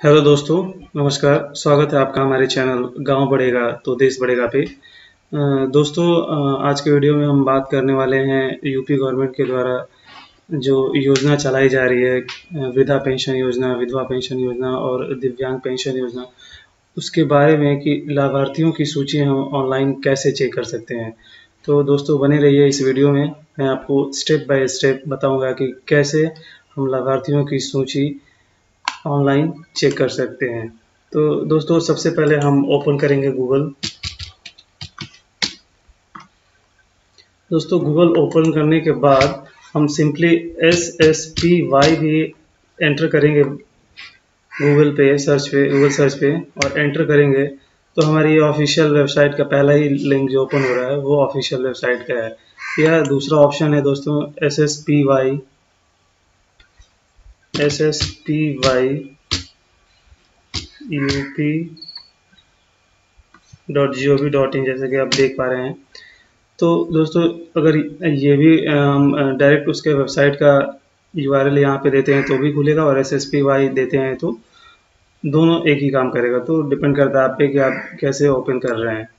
Hello दोस्तों, नमस्कार। स्वागत है आपका हमारे चैनल गांव बढ़ेगा तो देश बढ़ेगा पे। दोस्तों, आज के वीडियो में हम बात करने वाले हैं यूपी गवर्नमेंट के द्वारा जो योजना चलाई जा रही है, वृद्धा पेंशन योजना, विधवा पेंशन योजना और दिव्यांग पेंशन योजना, उसके बारे में कि लाभार्थियों की सूची हम ऑनलाइन कैसे चेक कर सकते हैं। तो दोस्तों, बने रहिए इस वीडियो में। मैं आपको स्टेप बाय स्टेप बताऊंगा कि कैसे हम लाभार्थियों की सूची ऑनलाइन चेक कर सकते हैं। तो दोस्तों, सबसे पहले हम ओपन करेंगे गूगल। दोस्तों, गूगल ओपन करने के बाद हम सिंपली SSPY भी एंटर करेंगे गूगल सर्च पे और एंटर करेंगे तो हमारी ऑफिशियल वेबसाइट का पहला ही लिंक जो ओपन हो रहा है वो ऑफिशियल वेबसाइट का है। यह दूसरा ऑप्शन है दोस्तों, SSPY UP.gov.in, जैसे कि आप देख पा रहे हैं। तो दोस्तों, अगर ये भी हम डायरेक्ट उसके वेबसाइट का URL यहाँ पे देते हैं तो भी खुलेगा, और SSPY देते हैं तो दोनों एक ही काम करेगा। तो डिपेंड करता है आप पे कि आप कैसे ओपन कर रहे हैं।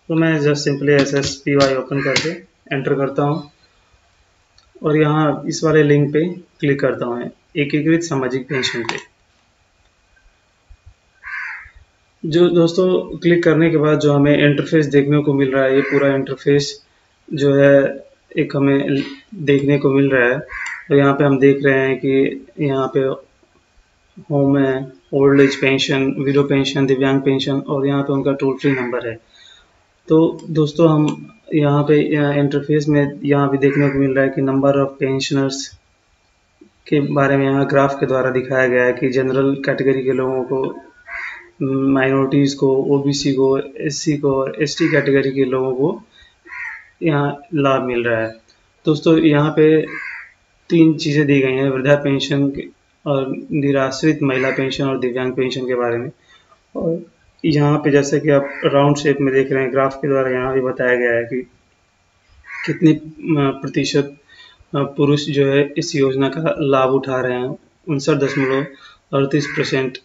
तो मैं जस्ट सिंपली SSPY ओपन करके एंटर करता हूँ और यहाँ इस वाले लिंक पे क्लिक करता हूँ, एकीकृत सामाजिक पेंशन पे। जो दोस्तों, क्लिक करने के बाद जो हमें इंटरफेस देखने को मिल रहा है, ये पूरा इंटरफेस जो है एक हमें देखने को मिल रहा है। तो यहाँ पे हम देख रहे हैं कि यहाँ पे होम है, old age pension, window pension, दिव्यांग पेंशन, और यहाँ पे उनका टोल फ्री नंबर है। तो दोस्तों, हम यहाँ पे इंटरफेस में यहाँ भी देखने को मिल रहा है कि नंबर ऑफ पेंशनर्स के बारे में यहाँ ग्राफ के द्वारा दिखाया गया है कि जनरल कैटेगरी के लोगों को, माइनॉरिटीज़ को, OBC को, SC को और ST कैटेगरी के लोगों को यहाँ लाभ मिल रहा है। दोस्तों, यहाँ पे 3 चीज़ें दी गई हैं, वृद्धा पेंशन और निराश्रित महिला पेंशन और दिव्यांग पेंशन के बारे में। और यहाँ पे जैसे कि आप राउंड शेप में देख रहे हैं, ग्राफ के द्वारा यहाँ भी बताया गया है कि कितनी प्रतिशत पुरुष जो है इस योजना का लाभ उठा रहे हैं। 59.38%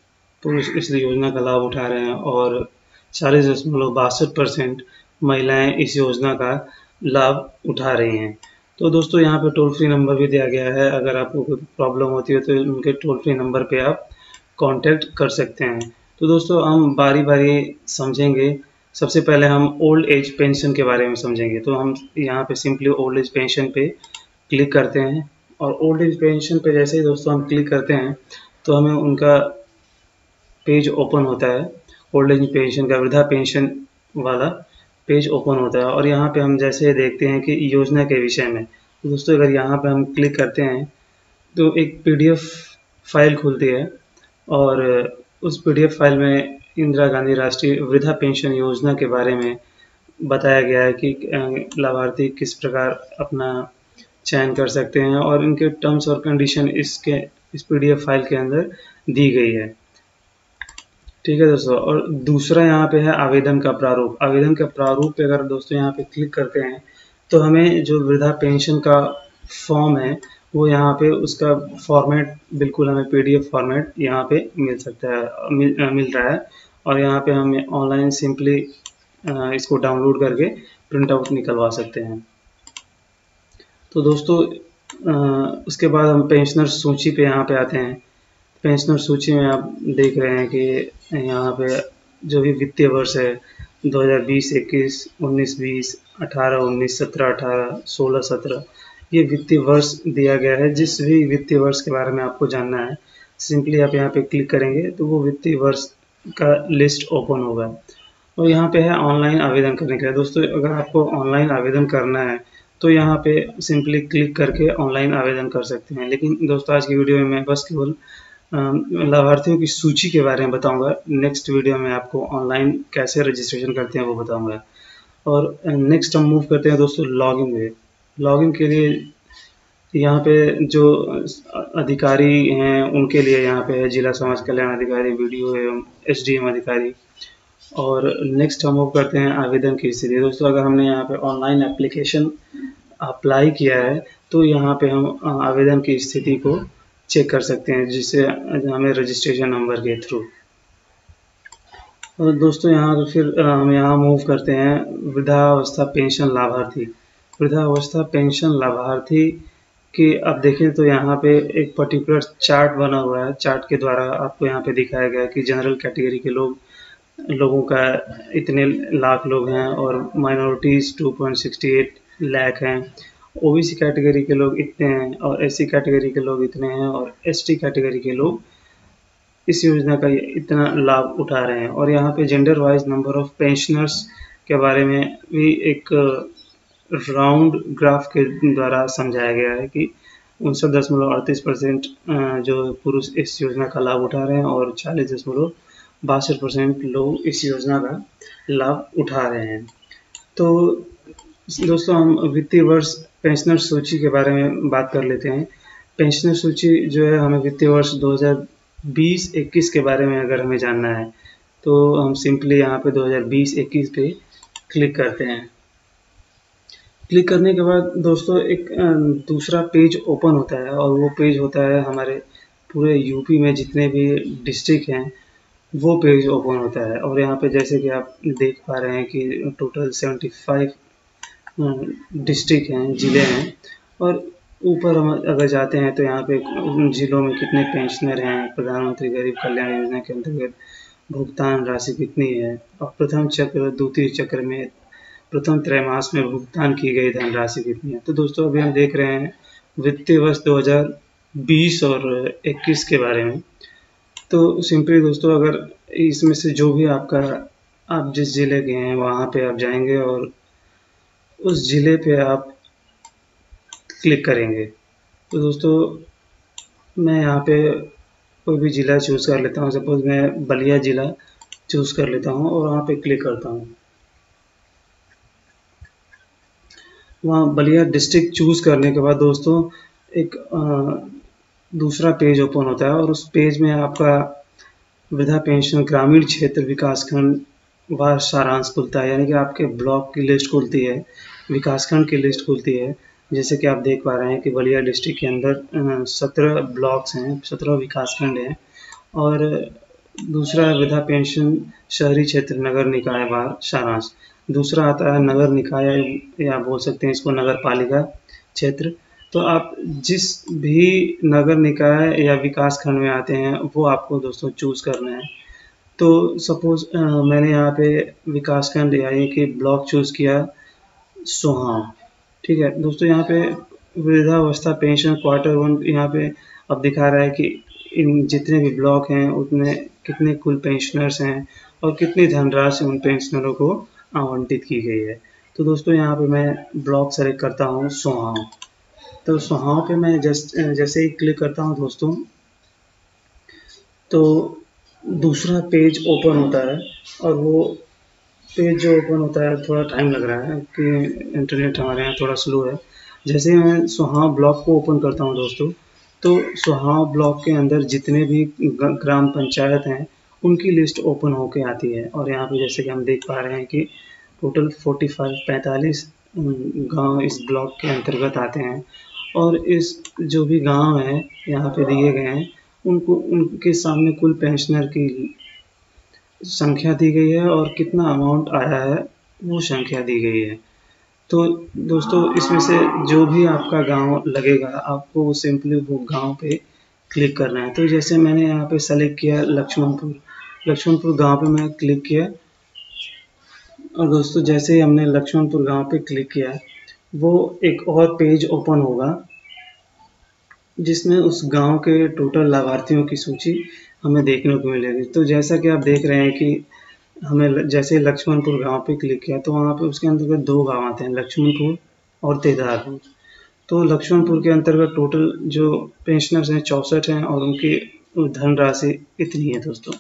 पुरुष इस योजना का लाभ उठा रहे हैं और 40.62% महिलाएं इस योजना का लाभ उठा रही हैं। तो दोस्तों, यहाँ पे टोल फ्री नंबर भी दिया गया है, अगर आपको कोई प्रॉब्लम होती है तो उनके टोल फ्री नंबर पे आप कांटेक्ट कर सकते हैं। तो दोस्तों, हम बारी बारी समझेंगे। सबसे पहले हम ओल्ड एज पेंशन के बारे में समझेंगे। तो हम यहाँ पे सिंपली ओल्ड एज पेंशन पे क्लिक करते हैं और ओल्ड एज पेंशन पे जैसे ही दोस्तों हम क्लिक करते हैं तो हमें उनका पेज ओपन होता है, ओल्ड एज पेंशन का, वृद्धा पेंशन वाला पेज ओपन होता है। और यहाँ पे हम जैसे देखते हैं कि योजना के विषय में, तो दोस्तों अगर यहाँ पे हम क्लिक करते हैं तो एक PDF फाइल खुलती है और उस PDF फाइल में इंदिरा गांधी राष्ट्रीय वृद्धा पेंशन योजना के बारे में बताया गया है कि लाभार्थी किस प्रकार अपना चयन कर सकते हैं और इनके टर्म्स और कंडीशन इस PDF फाइल के अंदर दी गई है। ठीक है दोस्तों, और दूसरा यहाँ पे है आवेदन का प्रारूप। आवेदन का प्रारूप पे अगर दोस्तों यहाँ पे क्लिक करते हैं तो हमें जो वृद्धा पेंशन का फॉर्म है वो यहाँ पे उसका फॉर्मेट बिल्कुल हमें PDF फॉर्मेट यहाँ पे मिल सकता है, मिल रहा है। और यहाँ पे हमें ऑनलाइन सिंपली इसको डाउनलोड करके प्रिंट आउट निकलवा सकते हैं। तो दोस्तों, उसके बाद हम पेंशनर सूची पे यहाँ पे आते हैं। पेंशनर सूची में आप देख रहे हैं कि यहाँ पे जो भी वित्तीय वर्ष है 2020-21, 19-20, 18-19, 17-18, 16-17, ये वित्तीय वर्ष दिया गया है। जिस भी वित्तीय वर्ष के बारे में आपको जानना है, सिंपली आप यहाँ पे क्लिक करेंगे तो वो वित्तीय वर्ष का लिस्ट ओपन होगा। और यहाँ पे है ऑनलाइन आवेदन करने के लिए। दोस्तों, अगर आपको ऑनलाइन आवेदन करना है तो यहाँ पे सिंपली क्लिक करके ऑनलाइन आवेदन कर सकते हैं। लेकिन दोस्तों, आज की वीडियो में मैं बस केवल लाभार्थियों की सूची के बारे में बताऊंगा। नेक्स्ट वीडियो में आपको ऑनलाइन कैसे रजिस्ट्रेशन करते हैं वो बताऊंगा। और नेक्स्ट हम मूव करते हैं दोस्तों लॉगिन में। लॉगिन के लिए यहाँ पे जो अधिकारी हैं उनके लिए यहाँ पे है जिला समाज कल्याण अधिकारी, BDO एवं SDM अधिकारी। और नेक्स्ट हम मूव करते हैं आवेदन की स्थिति। दोस्तों, अगर हमने यहाँ पे ऑनलाइन एप्लीकेशन अप्लाई किया है तो यहाँ पे हम आवेदन की स्थिति को चेक कर सकते हैं, जिससे हमें रजिस्ट्रेशन नंबर के थ्रू। और दोस्तों यहाँ पे फिर हम यहाँ मूव करते हैं वृद्धावस्था पेंशन लाभार्थी। वृद्धावस्था पेंशन लाभार्थी कि अब देखें तो यहाँ पे एक पर्टिकुलर चार्ट बना हुआ है। चार्ट के द्वारा आपको यहाँ पे दिखाया गया है कि जनरल कैटेगरी के लोगों का इतने लाख लोग हैं और माइनॉरिटीज़ 2.68 लाख हैं, ओबीसी कैटेगरी के लोग इतने हैं और एससी कैटेगरी के लोग इतने हैं और एसटी कैटेगरी के लोग इस योजना का इतना लाभ उठा रहे हैं। और यहाँ पे gender wise number of pensioners के बारे में भी एक राउंड ग्राफ के द्वारा समझाया गया है कि 59.38% जो पुरुष इस योजना का लाभ उठा रहे हैं और 40.62% लोग इस योजना का लाभ उठा रहे हैं। तो दोस्तों हम वित्तीय वर्ष पेंशनर सूची के बारे में बात कर लेते हैं। पेंशनर सूची जो है, हमें वित्तीय वर्ष 2020-21 के बारे में अगर हमें जानना है तो हम सिंपली यहाँ पे 2020-21 पे क्लिक करते हैं। क्लिक करने के बाद दोस्तों एक दूसरा पेज ओपन होता है और वो पेज होता है हमारे पूरे यूपी में जितने भी डिस्ट्रिक्ट हैं वो पेज ओपन होता है। और यहाँ पे जैसे कि आप देख पा रहे हैं कि टोटल 75 डिस्ट्रिक्ट हैं, ज़िले हैं। और ऊपर हम अगर जाते हैं तो यहाँ पे ज़िलों में कितने पेंशनर हैं, प्रधानमंत्री गरीब कल्याण योजना के अंतर्गत भुगतान राशि कितनी है और प्रथम चक्र द्वितीय चक्र में प्रथम त्रैमास में भुगतान की गई धनराशि कितनी है। तो दोस्तों अभी हम देख रहे हैं वित्तीय वर्ष 2020 और 21 के बारे में। तो सिंपली दोस्तों अगर इसमें से जो भी आप जिस ज़िले के हैं वहाँ पे आप जाएंगे और उस ज़िले पे आप क्लिक करेंगे। तो दोस्तों मैं यहाँ पे कोई भी ज़िला चूज़ कर लेता हूँ। सपोज़ मैं बलिया ज़िला चूज़ कर लेता हूँ और वहाँ पे क्लिक करता हूँ। वहाँ बलिया डिस्ट्रिक्ट चूज़ करने के बाद दोस्तों एक दूसरा पेज ओपन होता है और उस पेज में आपका वृद्धा पेंशन ग्रामीण क्षेत्र विकासखंड वार सारांश खुलता है, यानी कि आपके ब्लॉक की लिस्ट खुलती है, विकासखंड की लिस्ट खुलती है। जैसे कि आप देख पा रहे हैं कि बलिया डिस्ट्रिक्ट के अंदर 17 ब्लॉक्स हैं, 17 विकासखंड हैं। और दूसरा वृद्धा पेंशन शहरी क्षेत्र नगर निकाय वार सारांश। दूसरा आता है नगर निकाय या बोल सकते हैं इसको नगर पालिका क्षेत्र। तो आप जिस भी नगर निकाय या विकास खंड में आते हैं वो आपको दोस्तों चूज़ करना है। तो सपोज़ मैंने यहाँ पे विकास खंड यानी कि ब्लॉक चूज़ किया सोहाव। ठीक है दोस्तों, यहाँ पे वृद्धावस्था पेंशन क्वार्टर 1 यहाँ पे अब दिखा रहा है कि इन जितने भी ब्लॉक हैं उतने कितने कुल पेंशनर्स हैं और कितनी धनराशि उन पेंशनरों को आवंटित की गई है। तो दोस्तों यहाँ पे मैं ब्लॉक सेलेक्ट करता हूँ सोहाव। तो सोहाव पे मैं जैसे ही क्लिक करता हूँ दोस्तों तो दूसरा पेज ओपन होता है। और वो पेज जो ओपन होता है थोड़ा टाइम लग रहा है कि इंटरनेट हमारे यहाँ थोड़ा स्लो है। जैसे ही मैं सोहाव ब्लॉक को ओपन करता हूँ दोस्तों तो सोहाव ब्लॉक के अंदर जितने भी ग्राम पंचायत हैं उनकी लिस्ट ओपन होके आती है। और यहाँ पे जैसे कि हम देख पा रहे हैं कि टोटल 45 गांव इस ब्लॉक के अंतर्गत आते हैं। और इस जो भी गांव हैं यहाँ पे दिए गए हैं उनके सामने कुल पेंशनर की संख्या दी गई है और कितना अमाउंट आया है वो संख्या दी गई है। तो दोस्तों इसमें से जो भी आपका गांव लगेगा आपको सिंपली वो गांव पे क्लिक करना है। तो जैसे मैंने यहाँ पे सेलेक्ट किया लक्ष्मणपुर गांव पे मैं क्लिक किया। और दोस्तों जैसे ही हमने लक्ष्मणपुर गांव पे क्लिक किया वो एक और पेज ओपन होगा जिसमें उस गांव के टोटल लाभार्थियों की सूची हमें देखने को मिलेगी। तो जैसा कि आप देख रहे हैं कि हमें जैसे लक्ष्मणपुर गांव पे क्लिक किया तो वहाँ पे उसके अंतर्गत 2 गांव आते हैं, लक्ष्मणपुर और तेदारपुर। तो लक्ष्मणपुर के अंतर्गत टोटल जो पेंशनर्स हैं 64 हैं और उनकी धनराशि इतनी है दोस्तों।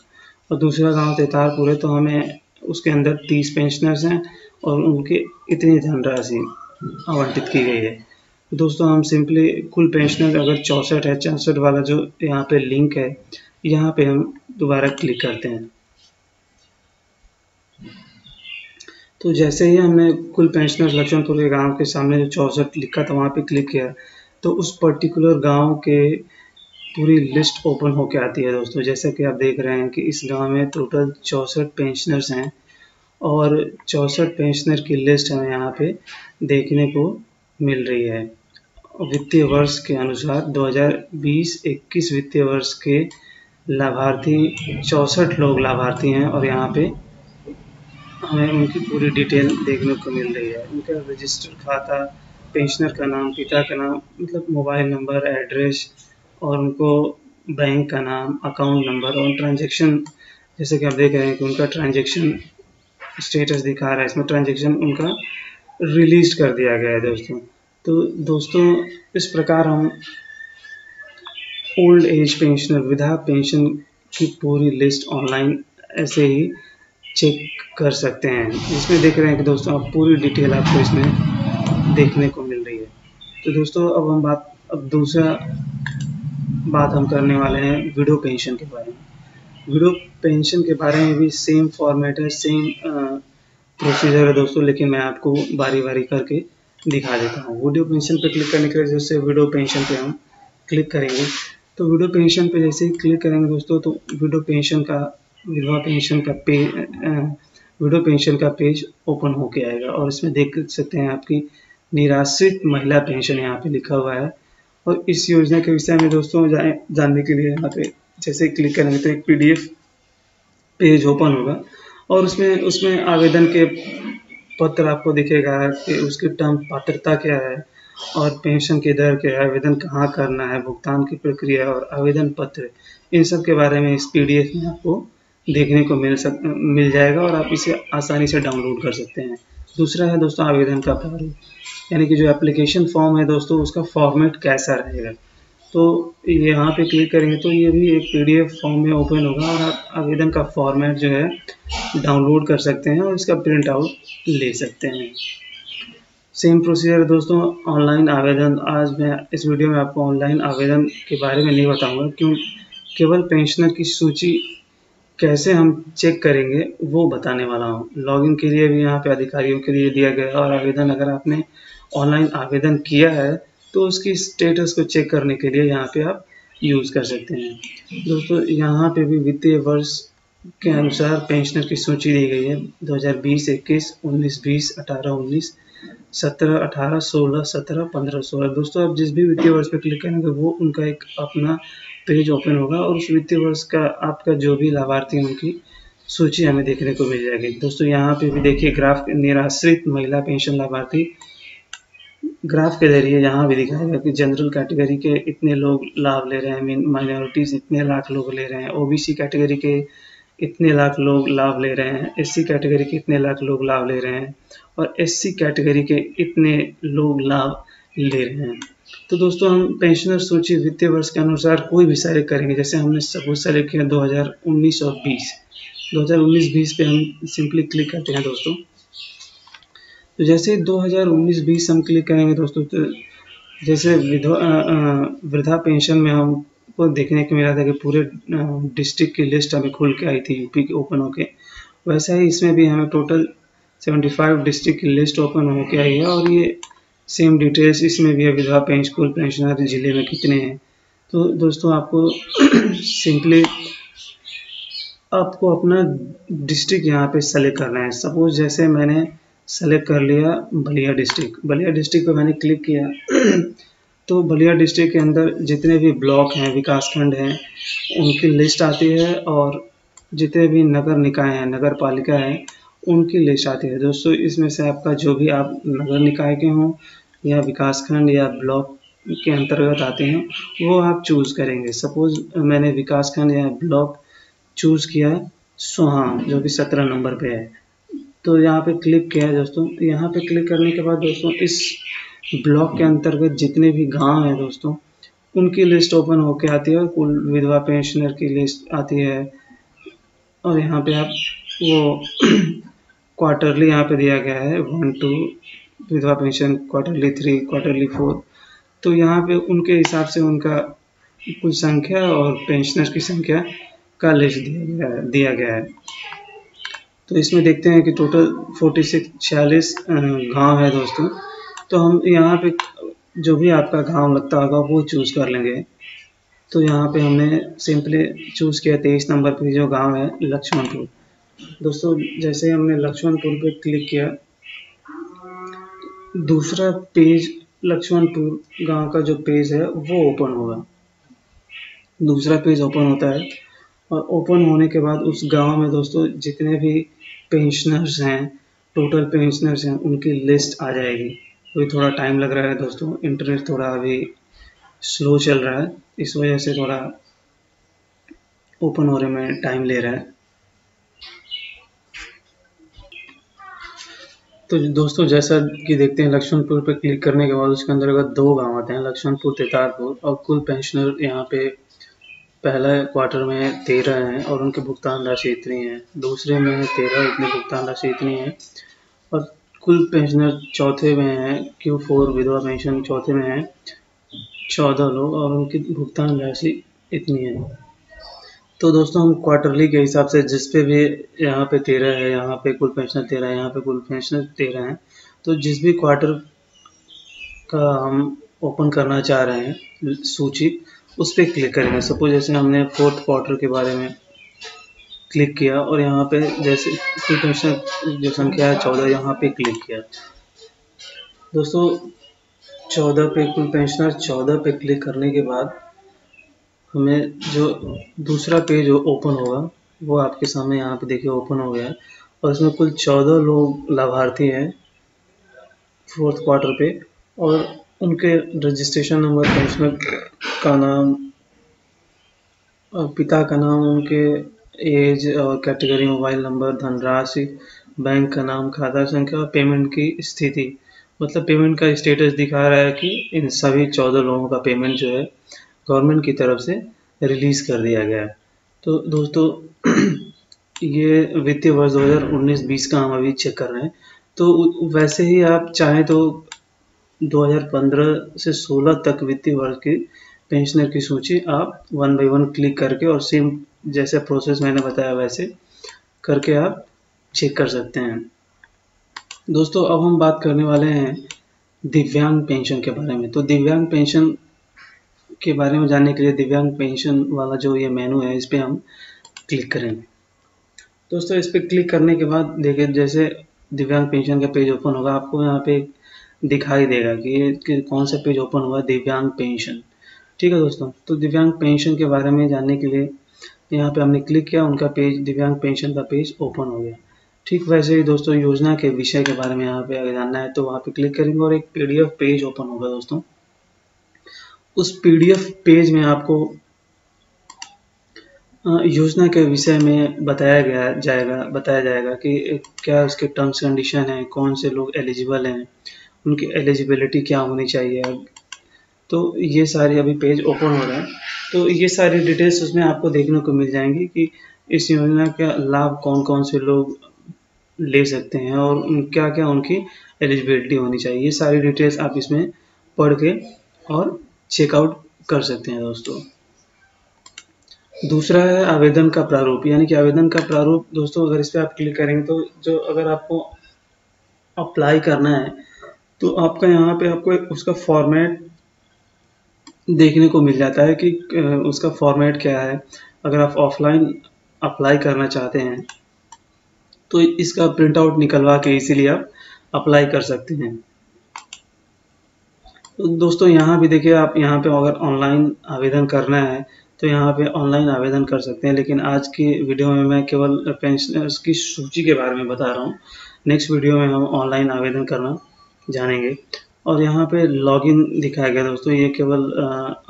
और दूसरा गांव तेतारपुर है तो हमें उसके अंदर 30 पेंशनर्स हैं और उनकी इतनी धनराशि आवंटित की गई है। दोस्तों हम सिंपली कुल पेंशनर अगर 64 है, 64 वाला जो यहाँ पे लिंक है यहाँ पे हम दोबारा क्लिक करते हैं। तो जैसे ही हमने कुल पेंशनर्स लक्ष्मणपुर के गांव के सामने जो 64 लिखा था वहाँ पे क्लिक किया तो उस पर्टिकुलर गांव के पूरी लिस्ट ओपन होके आती है दोस्तों। जैसा कि आप देख रहे हैं कि इस गांव में टोटल 64 पेंशनर्स हैं और 64 पेंशनर की लिस्ट हमें यहाँ पे देखने को मिल रही है। वित्तीय वर्ष के अनुसार 2020-21 वित्तीय वर्ष के लाभार्थी 64 लोग लाभार्थी हैं और यहाँ पे हमें उनकी पूरी डिटेल देखने को मिल रही है। उनका रजिस्टर खाता, पेंशनर का नाम, पिता का नाम, मतलब मोबाइल नंबर, एड्रेस और उनको बैंक का नाम, अकाउंट नंबर और ट्रांजैक्शन, जैसे कि आप देख रहे हैं कि उनका ट्रांजैक्शन स्टेटस दिखा रहा है। इसमें ट्रांजैक्शन उनका रिलीज कर दिया गया है दोस्तों। तो दोस्तों इस प्रकार हम ओल्ड एज पेंशनर, वृद्धा पेंशन की पूरी लिस्ट ऑनलाइन ऐसे ही चेक कर सकते हैं। इसमें देख रहे हैं कि दोस्तों आप पूरी डिटेल आपको इसमें देखने को मिल रही है। तो दोस्तों अब दूसरा बात हम करने वाले हैं विडो पेंशन के बारे में। विडो पेंशन के बारे में भी सेम फॉर्मेट है, सेम प्रोसीजर है दोस्तों, लेकिन मैं आपको बारी बारी करके दिखा देता हूँ। विडो पेंशन पे क्लिक करने के लिए जैसे विडो पेंशन पे हम क्लिक करेंगे तो विडो पेंशन पे जैसे ही क्लिक करेंगे दोस्तों तो विडो पेंशन का विडो पेंशन का पेज ओपन होके आएगा और इसमें देख सकते हैं आपकी निराश्रित महिला पेंशन यहाँ पे लिखा हुआ है। और इस योजना के विषय में दोस्तों जानने के लिए यहाँ पे जैसे क्लिक करेंगे तो एक PDF पेज ओपन होगा और उसमें आवेदन के पत्र आपको दिखेगा कि उसकी टर्म पात्रता क्या है और पेंशन की दर क्या है, आवेदन कहाँ करना है, भुगतान की प्रक्रिया और आवेदन पत्र, इन सब के बारे में इस PDF में आपको देखने को मिल जाएगा और आप इसे आसानी से डाउनलोड कर सकते हैं। दूसरा है दोस्तों आवेदन का प्रारूप, यानी कि जो एप्लीकेशन फॉर्म है दोस्तों उसका फॉर्मेट कैसा रहेगा। तो यहाँ पे क्लिक करेंगे तो ये भी एक PDF फॉर्म में ओपन होगा और आप आवेदन का फॉर्मेट जो है डाउनलोड कर सकते हैं और इसका प्रिंट आउट ले सकते हैं। सेम प्रोसीजर दोस्तों ऑनलाइन आवेदन। आज मैं इस वीडियो में आपको ऑनलाइन आवेदन के बारे में नहीं बताऊंगा, क्यों केवल पेंशनर की सूची कैसे हम चेक करेंगे वो बताने वाला हूँ। लॉगिन के लिए भी यहाँ पे अधिकारियों के लिए दिया गया है और आवेदन अगर आपने ऑनलाइन आवेदन किया है तो उसकी स्टेटस को चेक करने के लिए यहाँ पे आप यूज़ कर सकते हैं। दोस्तों यहाँ पे भी वित्तीय वर्ष के अनुसार पेंशनर की सूची दी गई है 2020-21, 19-20, 18-19, 17-18, 16-17, 15-16। दोस्तों आप जिस भी वित्तीय वर्ष पे क्लिक करेंगे वो उनका एक अपना पेज ओपन होगा और उस वित्तीय वर्ष का आपका जो भी लाभार्थी हैं उनकी सूची हमें देखने को मिल जाएगी। दोस्तों यहाँ पे भी देखिए ग्राफ निराश्रित महिला पेंशन लाभार्थी ग्राफ के जरिए यहाँ भी दिखाएगा कि जनरल कैटेगरी के इतने लोग लाभ ले रहे हैं, माइनॉरिटीज इतने लाख लोग ले रहे हैं, OBC कैटेगरी के इतने लाख लोग लाभ ले रहे हैं, SC कैटेगरी के इतने लाख लोग लाभ ले रहे हैं और SC कैटेगरी के इतने लोग लाभ ले रहे हैं। तो दोस्तों हम पेंशनर सूची वित्तीय वर्ष के अनुसार कोई भी सेलेक्ट करेंगे। जैसे हमने सपोज सेलेक्ट किया 2019 और 20, 2019-20 पे हम सिंपली क्लिक करते हैं दोस्तों। तो जैसे 2019-20 हम क्लिक करेंगे दोस्तों तो जैसे वृद्धा पेंशन में हमको देखने को मिला था कि पूरे डिस्ट्रिक्ट की लिस्ट हमें खुल के आई थी यूपी के ओपन होके, वैसा ही इसमें भी हमें टोटल 75 डिस्ट्रिक्ट की लिस्ट ओपन होके आई है और ये सेम डिटेल्स इसमें भी है, विधवा पेंशन पेंशनर जिले में कितने हैं। तो दोस्तों आपको सिंपली आपको अपना डिस्ट्रिक्ट यहाँ पे सेलेक्ट करना है। सपोज जैसे मैंने सेलेक्ट कर लिया बलिया डिस्ट्रिक्ट पे मैंने क्लिक किया तो बलिया डिस्ट्रिक्ट के अंदर जितने भी ब्लॉक हैं, विकासखंड हैं, उनकी लिस्ट आती है और जितने भी नगर निकाय हैं, नगर पालिका है, उनकी लिस्ट आती है। दोस्तों इसमें से आपका जो भी आप नगर निकाय के हों या विकासखंड या ब्लॉक के अंतर्गत आते हैं वो आप चूज़ करेंगे। सपोज मैंने विकासखंड या ब्लॉक चूज़ किया सोहान जो कि 17 नंबर पे है, तो यहाँ पे क्लिक किया है दोस्तों। यहाँ पे क्लिक करने के बाद दोस्तों इस ब्लॉक के अंतर्गत जितने भी गांव हैं दोस्तों उनकी लिस्ट ओपन होके आती है और कुल विधवा पेंशनर की लिस्ट आती है और यहाँ पे आप वो क्वार्टरली यहाँ पे दिया गया है 1, 2 विधवा पेंशन, क्वार्टरली 3, क्वार्टरली 4। तो यहाँ पे उनके हिसाब से उनका कुल संख्या और पेंशनर की संख्या का लिस्ट दिया गया है। तो इसमें देखते हैं कि टोटल 46 गांव है दोस्तों। तो हम यहाँ पे जो भी आपका गांव लगता होगा वो चूज़ कर लेंगे। तो यहाँ पे हमने सिंपली चूज़ किया 23 नंबर पे जो गांव है लक्ष्मणपुर। दोस्तों जैसे ही हमने लक्ष्मणपुर पे क्लिक किया, दूसरा पेज लक्ष्मणपुर गांव का जो पेज है वो ओपन होगा। दूसरा पेज ओपन होता है और ओपन होने के बाद उस गांव में दोस्तों जितने भी पेंशनर्स हैं, टोटल पेंशनर्स हैं, उनकी लिस्ट आ जाएगी। अभी थोड़ा टाइम लग रहा है दोस्तों, इंटरनेट थोड़ा अभी स्लो चल रहा है, इस वजह से थोड़ा ओपन होने में टाइम ले रहा है। तो दोस्तों जैसा कि देखते हैं लक्ष्मणपुर पर क्लिक करने के बाद उसके अंतर्गत 2 गांव आते हैं, लक्ष्मणपुर तेतारपुर, और कुल पेंशनर यहाँ पे पहला क्वार्टर में 13 हैं और उनकी भुगतान राशि इतनी है, दूसरे में 13 इतनी भुगतान राशि इतनी है, और कुल पेंशनर चौथे में है Q4 विधवा पेंशन चौथे में है 14 लोग और उनकी भुगतान राशि इतनी है। तो दोस्तों हम क्वार्टरली के हिसाब से जिस पे भी यहाँ पे 13 है, यहाँ पे कुल पेंशनर 13 है, यहाँ पे कुल पेंशनर 13 हैं, तो जिस भी क्वार्टर का हम ओपन करना चाह रहे हैं सूची, उस पर क्लिक करेंगे। सपोज जैसे हमने 4th क्वार्टर के बारे में क्लिक किया और यहाँ पे जैसे कुल पेंशनर जो संख्या है 14, यहाँ पे क्लिक किया। दोस्तों 14 पे कुल पेंशनर 14 पे क्लिक करने के बाद हमें जो दूसरा पेज ओपन होगा वो आपके सामने यहाँ पे देखिए ओपन हो गया है, और इसमें कुल 14 लोग लाभार्थी हैं 4th क्वार्टर पे, और उनके रजिस्ट्रेशन नंबर, पेंशनर का नाम, पिता का नाम, उनके एज और कैटेगरी, मोबाइल नंबर, धनराशि, बैंक का नाम, खाता संख्या और पेमेंट की स्थिति, मतलब पेमेंट का स्टेटस दिखा रहा है कि इन सभी 14 लोगों का पेमेंट जो है गवर्नमेंट की तरफ से रिलीज़ कर दिया गया है। तो दोस्तों ये वित्तीय वर्ष 2019-20 का हम अभी चेक कर रहे हैं। तो वैसे ही आप चाहें तो 2015 से 16 तक वित्तीय वर्ष की पेंशनर की सूची आप 1 बाय 1 क्लिक करके और सेम जैसे प्रोसेस मैंने बताया वैसे करके आप चेक कर सकते हैं। दोस्तों अब हम बात करने वाले हैं दिव्यांग पेंशन के बारे में। तो दिव्यांग पेंशन के बारे में जानने के लिए दिव्यांग पेंशन वाला जो ये मेनू है इस पर हम क्लिक करेंगे। दोस्तों इस पर क्लिक करने के बाद देखिए जैसे दिव्यांग पेंशन का पेज ओपन होगा, आपको यहाँ पे दिखाई देगा कि कौन सा पेज ओपन हुआ, दिव्यांग पेंशन। ठीक है दोस्तों, तो दिव्यांग पेंशन के बारे में जानने के लिए यहाँ पे हमने क्लिक किया, उनका पेज दिव्यांग पेंशन का पेज ओपन हो गया। ठीक वैसे ही दोस्तों योजना के विषय के बारे में यहाँ पे अगर जानना है तो वहाँ पे क्लिक करेंगे और एक PDF पेज ओपन होगा। दोस्तों उस PDF पेज में आपको योजना के विषय में बताया जाएगा कि क्या उसके टर्म्स कंडीशन है, कौन से लोग एलिजिबल हैं, उनकी एलिजिबिलिटी क्या होनी चाहिए। तो ये सारे अभी पेज ओपन हो रहे हैं, तो ये सारी डिटेल्स उसमें आपको देखने को मिल जाएंगी कि इस योजना का लाभ कौन कौन से लोग ले सकते हैं और क्या क्या उनकी एलिजिबिलिटी होनी चाहिए। ये सारी डिटेल्स आप इसमें पढ़ के और चेकआउट कर सकते हैं। दोस्तों दूसरा है आवेदन का प्रारूप, यानी कि आवेदन का प्रारूप दोस्तों अगर इस पर आप क्लिक करेंगे तो जो अगर आपको अप्लाई करना है तो आपका यहाँ पे आपको उसका फॉर्मेट देखने को मिल जाता है कि उसका फॉर्मेट क्या है। अगर आप ऑफलाइन अप्लाई करना चाहते हैं तो इसका प्रिंट आउट निकलवा के इसीलिए आप अप्लाई कर सकते हैं। तो दोस्तों यहाँ भी देखिए, आप यहाँ पे अगर ऑनलाइन आवेदन करना है तो यहाँ पे ऑनलाइन आवेदन कर सकते हैं, लेकिन आज की वीडियो में मैं केवल पेंशनर्स की सूची के बारे में बता रहा हूँ। नेक्स्ट वीडियो में हम ऑनलाइन आवेदन करना जानेंगे। और यहाँ पे लॉगिन दिखाया गया दोस्तों, ये केवल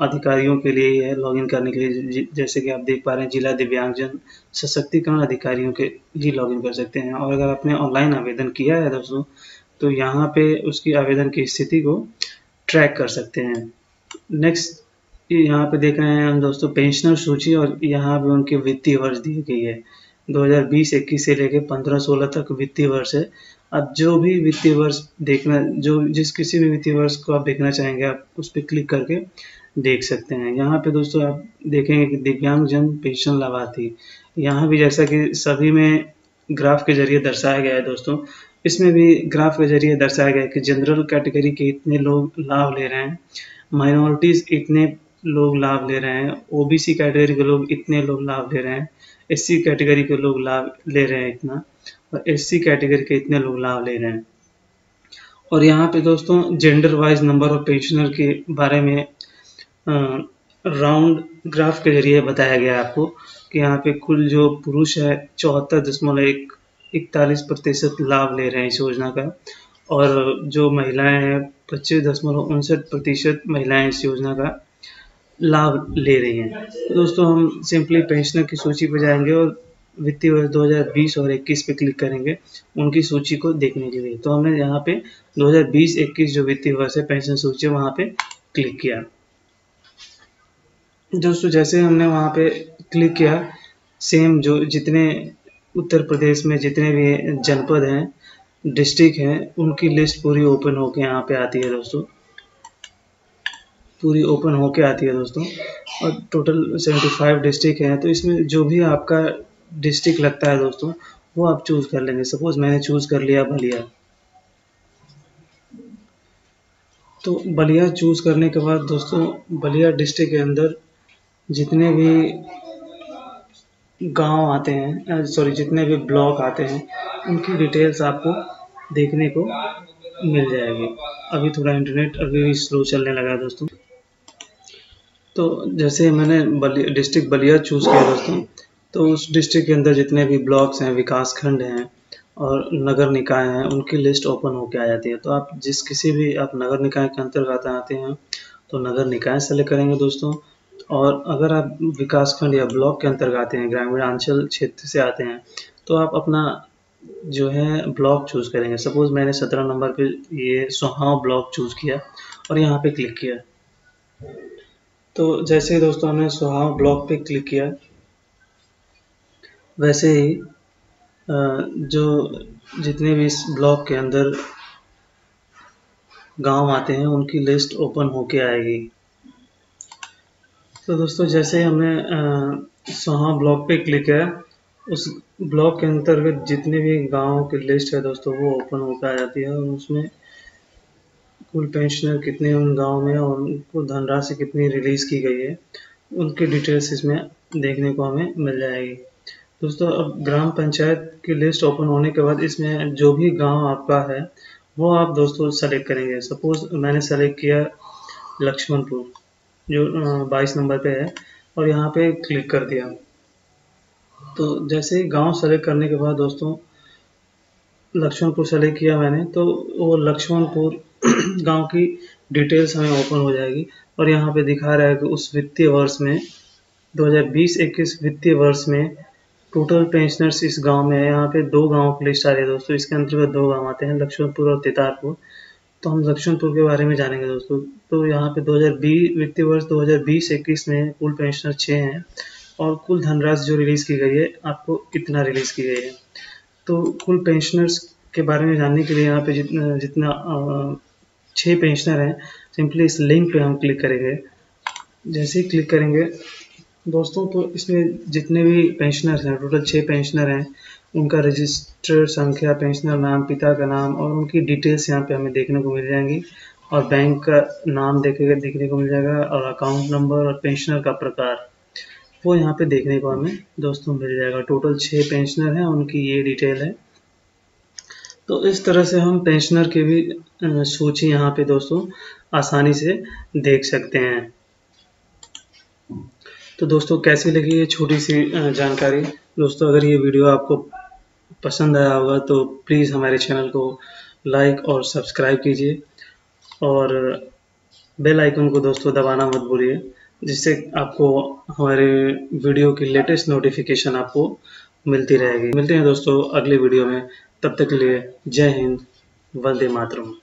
अधिकारियों के लिए ही है लॉगिन करने के लिए। जैसे कि आप देख पा रहे हैं जिला दिव्यांगजन सशक्तिकरण अधिकारियों के ही लॉगिन कर सकते हैं। और अगर आपने ऑनलाइन आवेदन किया है दोस्तों तो यहाँ पे उसकी आवेदन की स्थिति को ट्रैक कर सकते हैं। नेक्स्ट यहाँ पे देख रहे हैं हम दोस्तों पेंशनर सूची, और यहाँ पे उनकी वित्तीय वर्ष दी गई है 2020-21 से लेके 15-16 तक वित्तीय वर्ष है। अब जो भी वित्तीय वर्ष देखना, जिस किसी भी वित्तीय वर्ष को आप देखना चाहेंगे आप उस पर क्लिक करके देख सकते हैं। यहाँ पे दोस्तों आप देखेंगे कि दिव्यांगजन पेंशन लाभार्थी, यहाँ भी जैसा कि सभी में ग्राफ के जरिए दर्शाया गया है दोस्तों, इसमें भी ग्राफ के जरिए दर्शाया गया है कि जनरल कैटेगरी के इतने लोग लाभ ले रहे हैं, माइनॉरिटीज़ इतने लोग लाभ ले रहे हैं, ओबीसी कैटेगरी के लोग इतने लोग लाभ ले रहे हैं, एससी कैटेगरी के लोग लाभ ले रहे हैं इतना, और एससी कैटेगरी के इतने लोग लाभ ले रहे हैं। और यहाँ पे दोस्तों gender wise number of pensioner के बारे में राउंड ग्राफ के जरिए बताया गया है आपको कि यहाँ पे कुल जो पुरुष है 74.41% लाभ ले रहे हैं इस योजना का, और जो महिलाएं हैं 25.59% महिलाएं इस योजना का लाभ ले रही हैं। तो दोस्तों हम सिंपली पेंशनर की सूची पर जाएंगे और वित्तीय वर्ष 2020 और 21 पे क्लिक करेंगे उनकी सूची को देखने के लिए। तो हमने यहाँ पे 2020-21 जो वित्तीय वर्ष है पेंशन सूची है वहाँ पे क्लिक किया। दोस्तों जैसे हमने वहाँ पे क्लिक किया, सेम जो जितने उत्तर प्रदेश में जितने भी जनपद हैं, डिस्ट्रिक्ट हैं, उनकी लिस्ट पूरी ओपन होके यहाँ पे आती है दोस्तों, पूरी ओपन होके आती है दोस्तों। और टोटल 75 डिस्ट्रिक्ट हैं, तो इसमें जो भी आपका डिस्ट्रिक्ट लगता है दोस्तों वो आप चूज़ कर लेंगे। सपोज मैंने चूज़ कर लिया बलिया, तो बलिया चूज़ करने के बाद दोस्तों बलिया डिस्ट्रिक्ट के अंदर जितने भी गांव आते हैं, सॉरी जितने भी ब्लॉक आते हैं, उनकी डिटेल्स आपको देखने को मिल जाएगी। अभी थोड़ा इंटरनेट अभी स्लो चलने लगा है दोस्तों। तो जैसे मैंने डिस्ट्रिक्ट बलिया चूज़ किया दोस्तों, तो उस डिस्ट्रिक्ट के अंदर जितने भी ब्लॉक्स हैं, विकास खंड हैं और नगर निकाय हैं, उनकी लिस्ट ओपन होके आ जाती है। तो आप जिस किसी भी आप नगर निकाय के अंतर्गत आते हैं तो नगर निकाय सेलेक्ट करेंगे दोस्तों। और अगर आप विकास खंड या ब्लॉक के अंतर्गत आते हैं, ग्रामीणांचल क्षेत्र से आते हैं, तो आप अपना जो है ब्लॉक चूज़ करेंगे। सपोज़ मैंने 17 नंबर पे ये सोहाव ब्लॉक चूज़ किया और यहाँ पे क्लिक किया। तो जैसे ही दोस्तों हमने सोहाव ब्लॉक पे क्लिक किया, वैसे ही जो जितने भी इस ब्लॉक के अंदर गांव आते हैं उनकी लिस्ट ओपन होके आएगी। तो दोस्तों जैसे ही हमने सोहाव ब्लॉक पे क्लिक किया, उस ब्लॉक के अंतर्गत जितने भी गाँव की लिस्ट है दोस्तों वो ओपन होकर आ जाती है, और उसमें कुल पेंशनर कितने उन गांव में और उनको धनराशि कितनी रिलीज़ की गई है उनकी डिटेल्स इसमें देखने को हमें मिल जाएगी। दोस्तों अब ग्राम पंचायत की लिस्ट ओपन होने के बाद इसमें जो भी गांव आपका है वो आप दोस्तों सेलेक्ट करेंगे। सपोज़ मैंने सेलेक्ट किया लक्ष्मणपुर जो 22 नंबर पे है, और यहाँ पे क्लिक कर दिया। तो जैसे ही गांव सेलेक्ट करने के बाद दोस्तों लक्ष्मणपुर सेलेक्ट किया मैंने, तो वो लक्ष्मणपुर गांव की डिटेल्स हमें ओपन हो जाएगी। और यहाँ पे दिखा रहा है कि उस वित्तीय वर्ष में 2020-21 वित्तीय वर्ष में टोटल पेंशनर्स इस गांव में है। यहाँ पे 2 गाँव की लिस्ट आ रही है दोस्तों, इसके अंतर्गत 2 गाँव आते हैं, लक्ष्मणपुर और तितारपुर। तो हम लक्ष्मणपुर के बारे में जानेंगे दोस्तों। तो यहाँ पे 2020 वित्तीय वर्ष 2020-21 में कुल पेंशनर 6 हैं और कुल धनराशि जो रिलीज़ की गई है आपको कितना रिलीज़ की गई है। तो कुल पेंशनर्स के बारे में जानने के लिए यहाँ पे जितना 6 पेंशनर हैं, सिंपली इस लिंक पे हम क्लिक करेंगे। जैसे ही क्लिक करेंगे दोस्तों तो इसमें जितने भी पेंशनर हैं, टोटल 6 पेंशनर हैं, उनका रजिस्टर संख्या, पेंशनर नाम, पिता का नाम और उनकी डिटेल्स यहाँ पे हमें देखने को मिल जाएंगी। और बैंक का नाम देखने को मिल जाएगा, और अकाउंट नंबर और पेंशनर का प्रकार वो यहाँ पे देखने को हमें दोस्तों मिल जाएगा। टोटल 6 पेंशनर हैं, उनकी ये डिटेल है। तो इस तरह से हम पेंशनर की भी सूची यहाँ पे दोस्तों आसानी से देख सकते हैं। तो दोस्तों कैसी लगी ये छोटी सी जानकारी। दोस्तों अगर ये वीडियो आपको पसंद आया होगा तो प्लीज़ हमारे चैनल को लाइक और सब्सक्राइब कीजिए, और बेल आइकन को दोस्तों दबाना मत भूलिए, जिससे आपको हमारे वीडियो की लेटेस्ट नोटिफिकेशन आपको मिलती रहेगी। मिलते हैं दोस्तों अगले वीडियो में, तब तक के लिए जय हिंद, वंदे मातरम।